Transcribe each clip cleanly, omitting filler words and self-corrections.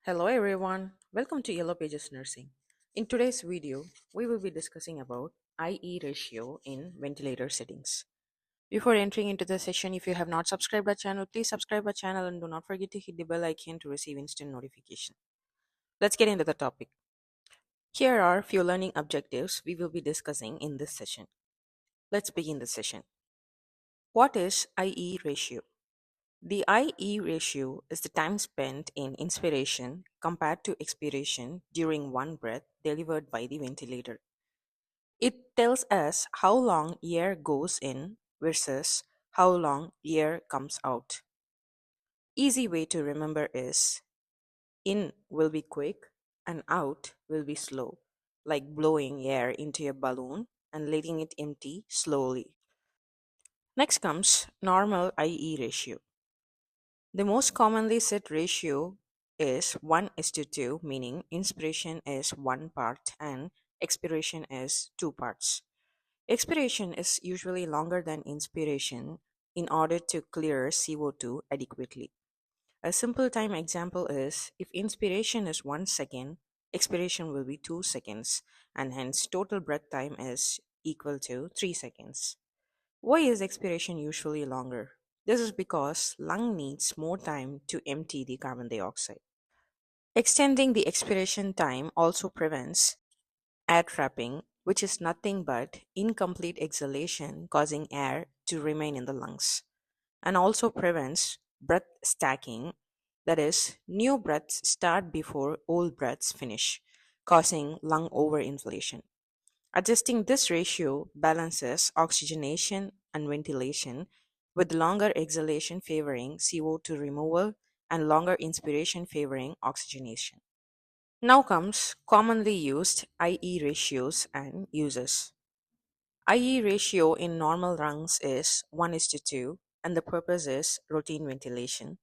Hello everyone, welcome to Yellow Pages Nursing. In today's video, we will be discussing about IE ratio in ventilator settings. Before entering into the session, if you have not subscribed our channel, please subscribe our channel and do not forget to hit the bell icon to receive instant notification. Let's get into the topic. Here are few learning objectives we will be discussing in this session. Let's begin the session. What is IE ratio? The IE ratio is the time spent in inspiration compared to expiration during one breath delivered by the ventilator. It tells us how long air goes in versus how long air comes out. Easy way to remember is in will be quick and out will be slow, like blowing air into a balloon and letting it empty slowly. Next comes normal IE ratio. The most commonly set ratio is 1 is to 2, meaning inspiration is 1 part and expiration is 2 parts. Expiration is usually longer than inspiration in order to clear CO2 adequately. A simple time example is if inspiration is 1 second, expiration will be 2 seconds, and hence total breath time is equal to 3 seconds. Why is expiration usually longer? This is because lung needs more time to empty the carbon dioxide. Extending the expiration time also prevents air trapping, which is nothing but incomplete exhalation causing air to remain in the lungs, and also prevents breath stacking, that is, new breaths start before old breaths finish, causing lung overinflation. Adjusting this ratio balances oxygenation and ventilation, with longer exhalation favoring CO2 removal and longer inspiration favoring oxygenation. Now comes commonly used IE ratios and uses. IE ratio in normal lungs is 1 is to 2, and the purpose is routine ventilation.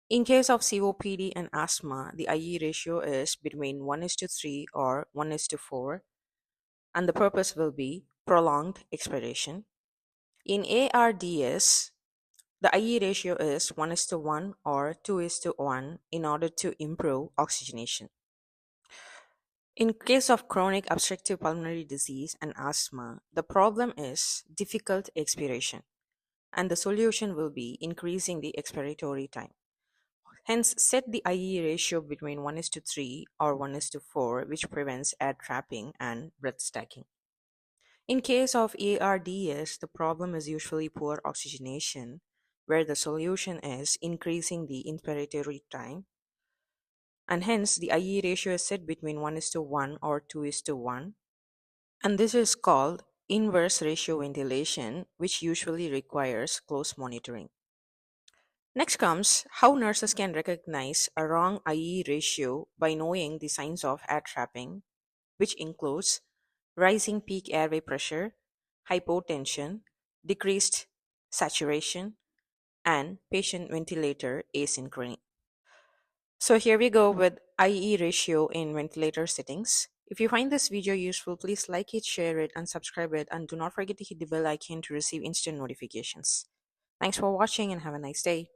In case of COPD and asthma, the IE ratio is between 1 is to 3 or 1 is to 4, and the purpose will be prolonged expiration. In ARDS, the IE ratio is 1 is to 1 or 2 is to 1 in order to improve oxygenation. In case of chronic obstructive pulmonary disease and asthma, the problem is difficult expiration, and the solution will be increasing the expiratory time. Hence, set the IE ratio between 1 is to 3 or 1 is to 4, which prevents air trapping and breath stacking. In case of ARDS, the problem is usually poor oxygenation, where the solution is increasing the inspiratory time, and hence the IE ratio is set between 1 is to 1 or 2 is to 1, and this is called inverse ratio ventilation, which usually requires close monitoring. Next comes how nurses can recognize a wrong IE ratio by knowing the signs of air trapping, which includes rising peak airway pressure, hypotension, decreased saturation, and patient ventilator asynchrony. So here we go with IE ratio in ventilator settings. If you find this video useful, please like it, share it, and subscribe it, and do not forget to hit the bell icon to receive instant notifications. Thanks for watching and have a nice day.